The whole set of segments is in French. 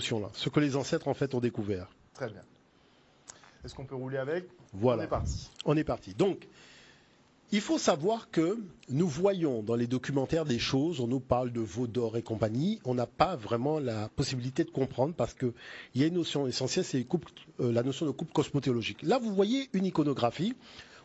notion-là, ce que les ancêtres en fait ont découvert. Très bien. Est-ce qu'on peut rouler avec? Voilà. On est parti. On est parti. Donc, il faut savoir que nous voyons dans les documentaires des choses, on nous parle de veau d'or et compagnie, on n'a pas vraiment la possibilité de comprendre parce qu'il y a une notion essentielle, c'est la notion de couple cosmothéologique. Là, vous voyez une iconographie,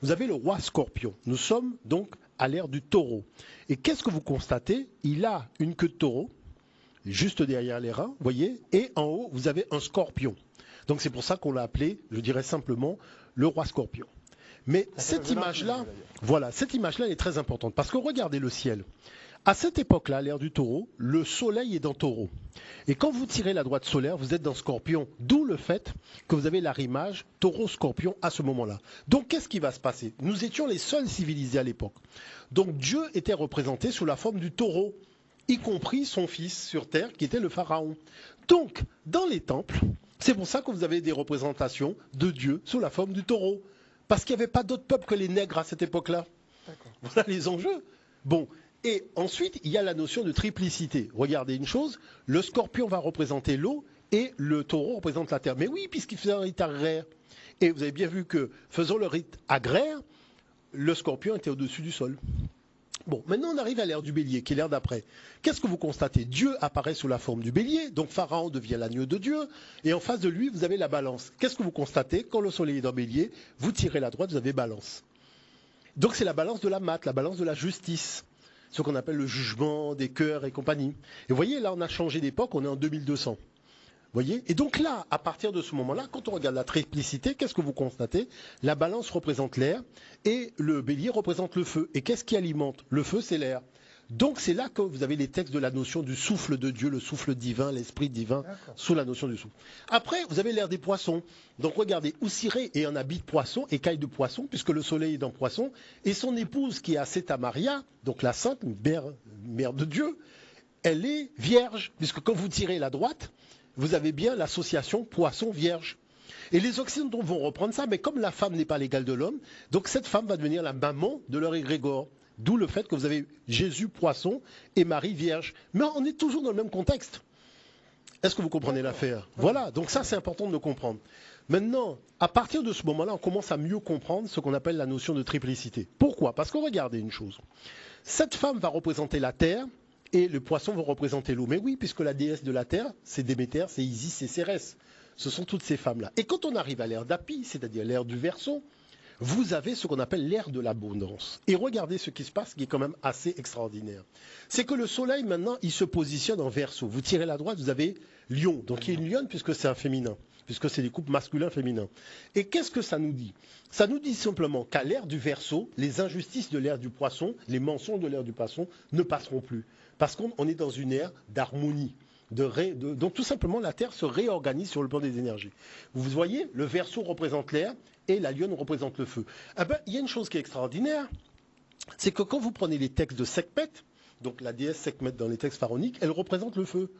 vous avez le roi Scorpion. Nous sommes donc à l'ère du taureau. Et qu'est-ce que vous constatez? Il a une queue de taureau, juste derrière les reins, vous voyez, et en haut, vous avez un scorpion. Donc c'est pour ça qu'on l'a appelé, je dirais simplement, le roi Scorpion. Mais cette image-là, voilà, cette image-là est très importante parce que regardez le ciel. À cette époque-là, à l'ère du taureau, le soleil est dans taureau. Et quand vous tirez la droite solaire, vous êtes dans scorpion. D'où le fait que vous avez l'arrimage taureau-scorpion à ce moment-là. Donc qu'est-ce qui va se passer? Nous étions les seuls civilisés à l'époque. Donc Dieu était représenté sous la forme du taureau, y compris son fils sur terre qui était le pharaon. Donc, dans les temples, c'est pour ça que vous avez des représentations de Dieu sous la forme du taureau. Parce qu'il n'y avait pas d'autre peuple que les nègres à cette époque-là. Voilà les enjeux. Bon, et ensuite, il y a la notion de triplicité. Regardez une chose, le scorpion va représenter l'eau et le taureau représente la terre. Mais oui, puisqu'il faisait un rite agraire. Et vous avez bien vu que, faisant le rite agraire, le scorpion était au-dessus du sol. Bon, maintenant on arrive à l'ère du bélier, qui est l'ère d'après. Qu'est-ce que vous constatez? Dieu apparaît sous la forme du bélier, donc Pharaon devient l'agneau de Dieu, et en face de lui, vous avez la balance. Qu'est-ce que vous constatez? Quand le soleil est dans bélier, vous tirez la droite, vous avez balance. Donc c'est la balance de la maths, la balance de la justice, ce qu'on appelle le jugement des cœurs et compagnie. Et vous voyez, là on a changé d'époque, on est en 2200. Voyez? Et donc là, à partir de ce moment-là, quand on regarde la triplicité, qu'est-ce que vous constatez? La balance représente l'air et le bélier représente le feu. Et qu'est-ce qui alimente? Le feu, c'est l'air. Donc c'est là que vous avez les textes de la notion du souffle de Dieu, le souffle divin, l'esprit divin, sous la notion du souffle. Après, vous avez l'ère des poissons. Donc regardez, Oussiré est un habit de poisson, écaille de poisson, puisque le soleil est dans poisson, et son épouse qui est Aseta Maria, donc la sainte, mère de Dieu, elle est vierge, puisque quand vous tirez la droite, vous avez bien l'association poisson-vierge. Et les Occidentaux vont reprendre ça, mais comme la femme n'est pas l'égale de l'homme, donc cette femme va devenir la maman de leur égrégore. D'où le fait que vous avez Jésus poisson et Marie vierge. Mais on est toujours dans le même contexte. Est-ce que vous comprenez l'affaire? Voilà, donc ça c'est important de le comprendre. Maintenant, à partir de ce moment-là, on commence à mieux comprendre ce qu'on appelle la notion de triplicité. Pourquoi? Parce que regardez une chose. Cette femme va représenter la terre, et le poisson va représenter l'eau. Mais oui, puisque la déesse de la terre, c'est Déméter, c'est Isis, c'est Cérès. Ce sont toutes ces femmes-là. Et quand on arrive à l'ère d'Api, c'est-à-dire l'ère du Verseau, vous avez ce qu'on appelle l'ère de l'abondance. Et regardez ce qui se passe, qui est quand même assez extraordinaire. C'est que le soleil, maintenant, il se positionne en Verseau. Vous tirez la droite, vous avez Lion. Donc il y a une lionne, puisque c'est un féminin, puisque c'est des couples masculins-féminins. Et qu'est-ce que ça nous dit? Ça nous dit simplement qu'à l'ère du Verseau, les injustices de l'ère du Poisson, les mensonges de l'ère du Poisson ne passeront plus. Parce qu'on est dans une ère d'harmonie. Donc tout simplement, la Terre se réorganise sur le plan des énergies. Vous voyez, le Verseau représente l'air et la Lionne représente le feu. Ah ben, il y a une chose qui est extraordinaire, c'est que quand vous prenez les textes de Sekhmet, donc la déesse Sekhmet dans les textes pharaoniques, elle représente le feu.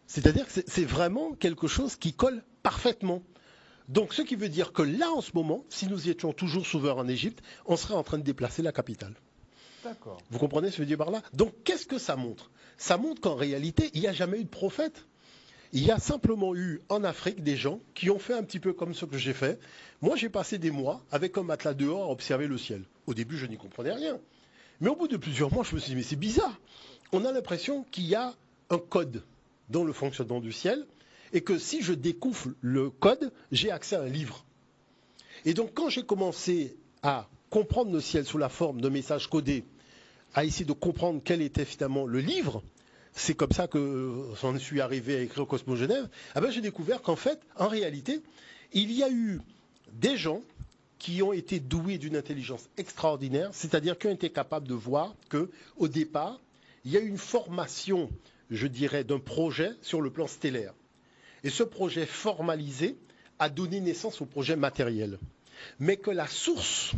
C'est-à-dire que c'est vraiment quelque chose qui colle parfaitement. Donc ce qui veut dire que là, en ce moment, si nous étions toujours souverains en Égypte, on serait en train de déplacer la capitale. Vous comprenez ce que je veux dire par là? Donc qu'est-ce que ça montre? Ça montre qu'en réalité, il n'y a jamais eu de prophète. Il y a simplement eu en Afrique des gens qui ont fait un petit peu comme ce que j'ai fait. Moi, j'ai passé des mois avec un matelas dehors à observer le ciel. Au début, je n'y comprenais rien. Mais au bout de plusieurs mois, je me suis dit, mais c'est bizarre. On a l'impression qu'il y a un code dans le fonctionnement du ciel et que si je découvre le code, j'ai accès à un livre. Et donc, quand j'ai commencé à comprendre le ciel sous la forme de messages codés, à essayer de comprendre quel était finalement le livre, c'est comme ça que j'en suis arrivé à écrire Cosmos Genève, eh ben, j'ai découvert qu'en fait, en réalité, il y a eu des gens qui ont été doués d'une intelligence extraordinaire, c'est-à-dire qui ont été capables de voir qu'au départ, il y a eu une formation, je dirais, d'un projet sur le plan stellaire. Et ce projet formalisé a donné naissance au projet matériel. Mais que la source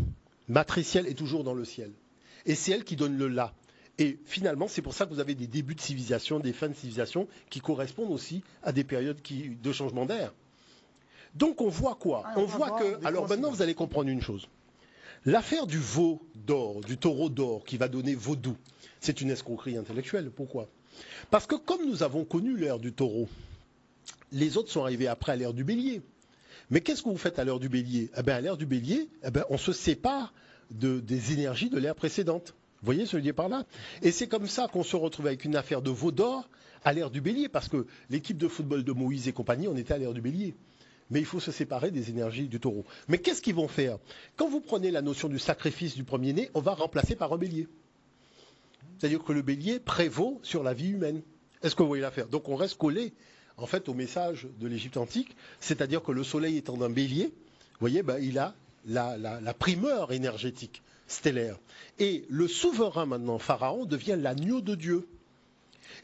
matricielle est toujours dans le ciel. Et c'est elle qui donne le là. Et finalement, c'est pour ça que vous avez des débuts de civilisation, des fins de civilisation qui correspondent aussi à des périodes de changement d'air. Donc on voit quoi? On voit que... Alors maintenant, vous allez comprendre une chose. L'affaire du veau d'or, du taureau d'or qui va donner vaudou, c'est une escroquerie intellectuelle. Pourquoi? Parce que comme nous avons connu l'ère du taureau, les autres sont arrivés après à l'ère du bélier. Mais qu'est-ce que vous faites à l'ère du bélier? Eh bien, à l'ère du bélier, on se sépare des énergies de l'ère précédente. Vous voyez ce que je veux dire par là? Et c'est comme ça qu'on se retrouve avec une affaire de veau d'or à l'ère du bélier, parce que l'équipe de football de Moïse et compagnie, on était à l'ère du bélier. Mais il faut se séparer des énergies du taureau. Mais qu'est-ce qu'ils vont faire? Quand vous prenez la notion du sacrifice du premier-né, on va remplacer par un bélier. C'est-à-dire que le bélier prévaut sur la vie humaine. Est-ce que vous voyez l'affaire? Donc on reste collé en fait au message de l'Égypte antique, c'est-à-dire que le soleil étant un bélier, vous voyez, il a la primeur énergétique stellaire. Et le souverain maintenant, Pharaon, devient l'agneau de Dieu.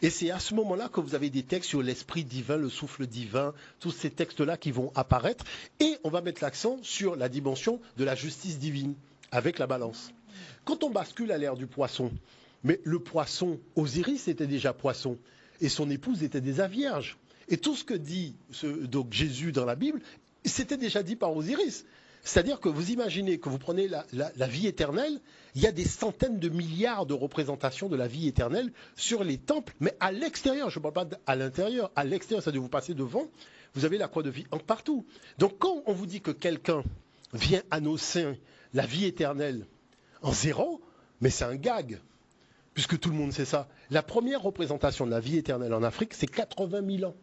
Et c'est à ce moment-là que vous avez des textes sur l'esprit divin, le souffle divin, tous ces textes-là qui vont apparaître. Et on va mettre l'accent sur la dimension de la justice divine, avec la balance. Quand on bascule à l'ère du poisson, mais le poisson, Osiris était déjà poisson, et son épouse était déjà vierge. Et tout ce que dit donc Jésus dans la Bible, c'était déjà dit par Osiris. C'est-à-dire que vous imaginez que vous prenez la vie éternelle, il y a des centaines de milliards de représentations de la vie éternelle sur les temples, mais à l'extérieur, je ne parle pas à l'intérieur, à l'extérieur, c'est-à-dire vous passez devant, vous avez la croix de vie partout. Donc quand on vous dit que quelqu'un vient à nos seins la vie éternelle en zéro, mais c'est un gag, puisque tout le monde sait ça. La première représentation de la vie éternelle en Afrique, c'est 80 000 ans,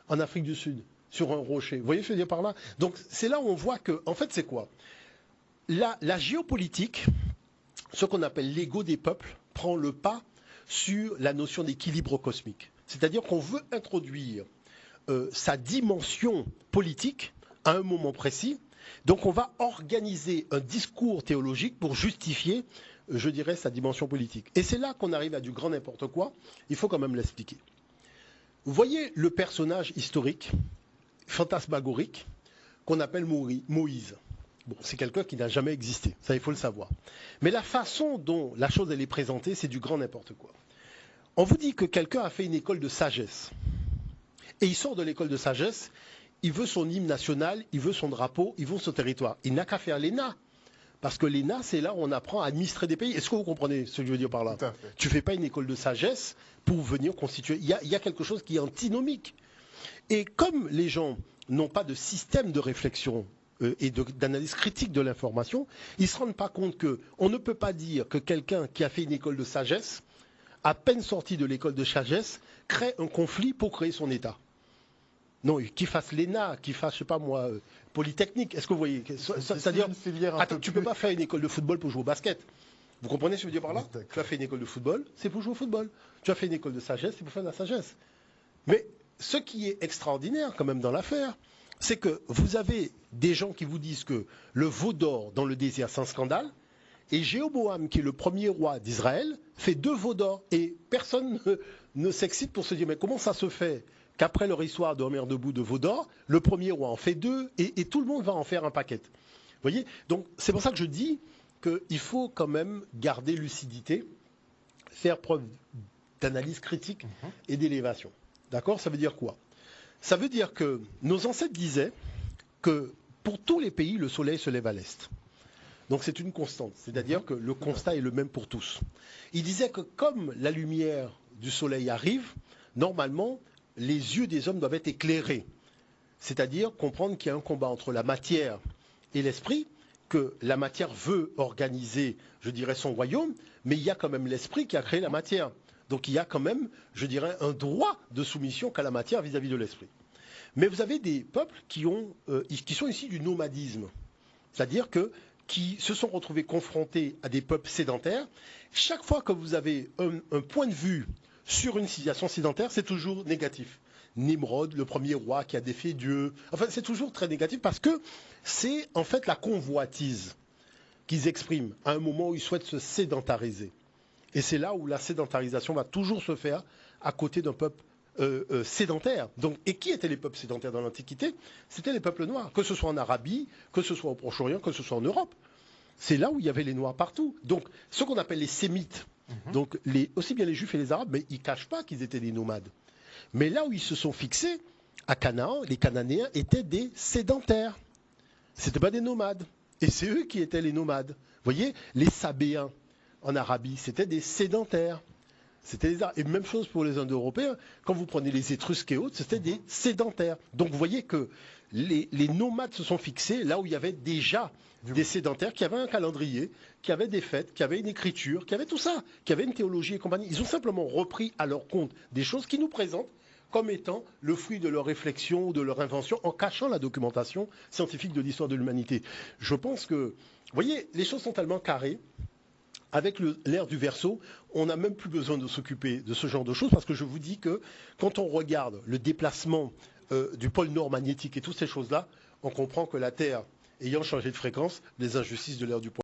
en Afrique du Sud, sur un rocher. Vous voyez ce que je veux dire par là? Donc c'est là où on voit que, en fait, c'est quoi? La géopolitique, ce qu'on appelle l'ego des peuples, prend le pas sur la notion d'équilibre cosmique. C'est-à-dire qu'on veut introduire sa dimension politique à un moment précis. Donc on va organiser un discours théologique pour justifier, je dirais, sa dimension politique. Et c'est là qu'on arrive à du grand n'importe quoi. Il faut quand même l'expliquer. Vous voyez le personnage historique, fantasmagorique, qu'on appelle Moïse. Bon, c'est quelqu'un qui n'a jamais existé, ça il faut le savoir. Mais la façon dont la chose elle est présentée, c'est du grand n'importe quoi. On vous dit que quelqu'un a fait une école de sagesse. Et il sort de l'école de sagesse, il veut son hymne national, il veut son drapeau, il veut son territoire. Il n'a qu'à faire l'ENA. Parce que l'ENA, c'est là où on apprend à administrer des pays. Est-ce que vous comprenez ce que je veux dire par là? Tu ne fais pas une école de sagesse pour venir constituer. Il y a quelque chose qui est antinomique. Et comme les gens n'ont pas de système de réflexion et d'analyse critique de l'information, ils ne se rendent pas compte qu'on ne peut pas dire que quelqu'un qui a fait une école de sagesse, à peine sorti de l'école de sagesse, crée un conflit pour créer son État. Non, qu'il fasse l'ENA, qu'il fasse, je sais pas moi, Polytechnique. Est-ce que vous voyez? C'est-à-dire, attends, tu ne peux pas faire une école de football pour jouer au basket. Vous comprenez ce que je veux dire par là? Tu as fait une école de football, c'est pour jouer au football. Tu as fait une école de sagesse, c'est pour faire de la sagesse. Mais ce qui est extraordinaire quand même dans l'affaire, c'est que vous avez des gens qui vous disent que le veau d'or dans le désert, c'est un scandale, et Jéroboam, qui est le premier roi d'Israël, fait 2 veaux d'or, et personne ne s'excite pour se dire, mais comment ça se fait qu'après leur histoire de Homer debout de veau d'or, le premier roi en fait 2, et tout le monde va en faire un paquet. Vous voyez? Donc c'est pour ça que je dis qu'il faut quand même garder lucidité, faire preuve d'analyse critique et d'élévation. D'accord? Ça veut dire quoi? Ça veut dire que nos ancêtres disaient que pour tous les pays, le soleil se lève à l'est. Donc c'est une constante, c'est-à-dire que le constat est le même pour tous. Ils disaient que comme la lumière du soleil arrive, normalement, les yeux des hommes doivent être éclairés. C'est-à-dire comprendre qu'il y a un combat entre la matière et l'esprit, que la matière veut organiser, je dirais, son royaume, mais il y a quand même l'esprit qui a créé la matière. Donc il y a quand même, je dirais, un droit de soumission qu'a la matière vis-à-vis de l'esprit. Mais vous avez des peuples qui sont issus du nomadisme, c'est-à-dire qui se sont retrouvés confrontés à des peuples sédentaires. Chaque fois que vous avez un point de vue sur une civilisation sédentaire, c'est toujours négatif. Nimrod, le premier roi qui a défié Dieu, enfin c'est toujours très négatif parce que c'est en fait la convoitise qu'ils expriment à un moment où ils souhaitent se sédentariser. Et c'est là où la sédentarisation va toujours se faire à côté d'un peuple sédentaire. Donc, et qui étaient les peuples sédentaires dans l'Antiquité? C'était les peuples noirs, que ce soit en Arabie, que ce soit au Proche-Orient, que ce soit en Europe. C'est là où il y avait les Noirs partout. Donc, ce qu'on appelle les Sémites, donc aussi bien les Juifs et les Arabes, mais ils ne cachent pas qu'ils étaient des nomades. Mais là où ils se sont fixés, à Canaan, les Cananéens étaient des sédentaires. Ce n'étaient pas des nomades. Et c'est eux qui étaient les nomades. Vous voyez, les Sabéens en Arabie, c'était des sédentaires. C'était des arbres. Et même chose pour les Indo-Européens. Quand vous prenez les Étrusques et autres, c'était des sédentaires. Donc vous voyez que les nomades se sont fixés là où il y avait déjà des sédentaires qui avaient un calendrier, qui avaient des fêtes, qui avaient une écriture, qui avaient tout ça, qui avaient une théologie et compagnie. Ils ont simplement repris à leur compte des choses qui nous présentent comme étant le fruit de leur réflexion ou de leur invention, en cachant la documentation scientifique de l'histoire de l'humanité. Je pense que, vous voyez, les choses sont tellement carrées. Avec l'ère du Verseau, on n'a même plus besoin de s'occuper de ce genre de choses, parce que je vous dis que quand on regarde le déplacement du pôle nord magnétique et toutes ces choses-là, on comprend que la Terre ayant changé de fréquence, les injustices de l'ère du poids